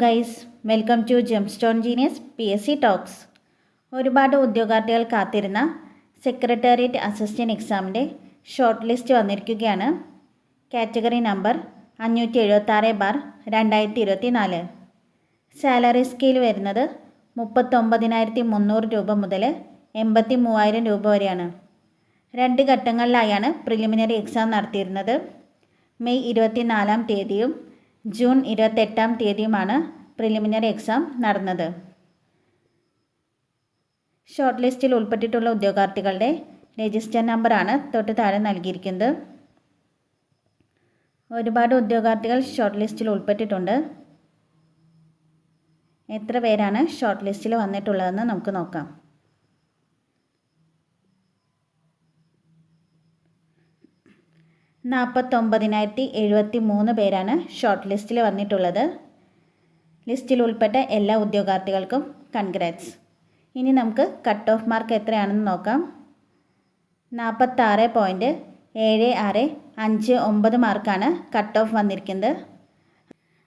Guys, welcome to gemstone genius PSC talks. ഒരുപാട് ഉദ്യോഗാർത്ഥികൾ കാത്തിരുന്ന സെക്രട്ടേറിയറ്റ് അസിസ്റ്റൻറ്റ് എക്സാമിൻ്റെ ഷോർട്ട് ലിസ്റ്റ് വന്നിരിക്കുകയാണ്. Category number 576/2024. സാലറി സ്കെയിൽ വരുന്നത് 39,300 രൂപ മുതൽ 83,000 രൂപ വരെയാണ്. 2 ഘട്ടങ്ങളിലായാണ് പ്രിലിമിനറി എക്സാം നടത്തിയിരുന്നത്. മെയ് 24-ാം തീയതിയും ജൂൺ 28-ാം തീയതിയുമാണ് പ്രിലിമിനറി എക്സാം നടന്നത്. ഷോർട്ട് ലിസ്റ്റിൽ ഉൾപ്പെട്ടിട്ടുള്ള ഉദ്യോഗാർത്ഥികളുടെ രജിസ്റ്റർ നമ്പറാണ് തൊട്ട് താഴെ നൽകിയിരിക്കുന്നത്. ഒരുപാട് ഉദ്യോഗാർത്ഥികൾ ഷോർട്ട് ലിസ്റ്റിൽ ഉൾപ്പെട്ടിട്ടുണ്ട്. എത്ര പേരാണ് ഷോർട്ട് ലിസ്റ്റിൽ വന്നിട്ടുള്ളതെന്ന് നമുക്ക് നോക്കാം. (49,073) പേരാണ് ഷോർട്ട് ലിസ്റ്റിൽ വന്നിട്ടുള്ളത്. ലിസ്റ്റിൽ ഉൾപ്പെട്ട എല്ലാ ഉദ്യോഗാർത്ഥികൾക്കും കൺഗ്രാറ്റ്സ്. ഇനി നമുക്ക് കട്ട് ഓഫ് മാർക്ക് എത്രയാണെന്ന് നോക്കാം. 46.7659 മാർക്കാണ് കട്ട് ഓഫ് വന്നിരിക്കുന്നത്.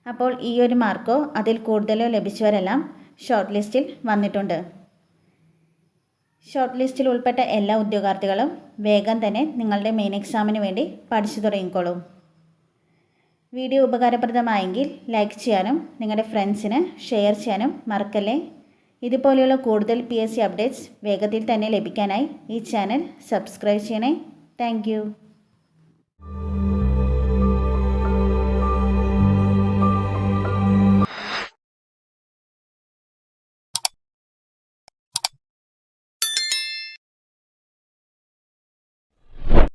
അപ്പോൾ ഈ ഒരു മാർക്കോ അതിൽ കൂടുതലോ ലഭിച്ചവരെല്ലാം ഷോർട്ട് ലിസ്റ്റിൽ വന്നിട്ടുണ്ട്. ഷോർട്ട് ലിസ്റ്റിൽ ഉൾപ്പെട്ട എല്ലാ ഉദ്യോഗാർത്ഥികളും വേഗം തന്നെ നിങ്ങളുടെ മെയിൻ എക്സാമിന് വേണ്ടി പഠിച്ചു തുടങ്ങിക്കോളൂ. വീഡിയോ ഉപകാരപ്രദമായെങ്കിൽ ലൈക്ക് ചെയ്യാനും നിങ്ങളുടെ ഫ്രണ്ട്സിന് ഷെയർ ചെയ്യാനും മറക്കല്ലേ. ഇതുപോലെയുള്ള കൂടുതൽ PSC അപ്ഡേറ്റ്സ് വേഗത്തിൽ തന്നെ ലഭിക്കാനായി ഈ ചാനൽ സബ്സ്ക്രൈബ് ചെയ്യണേ. താങ്ക്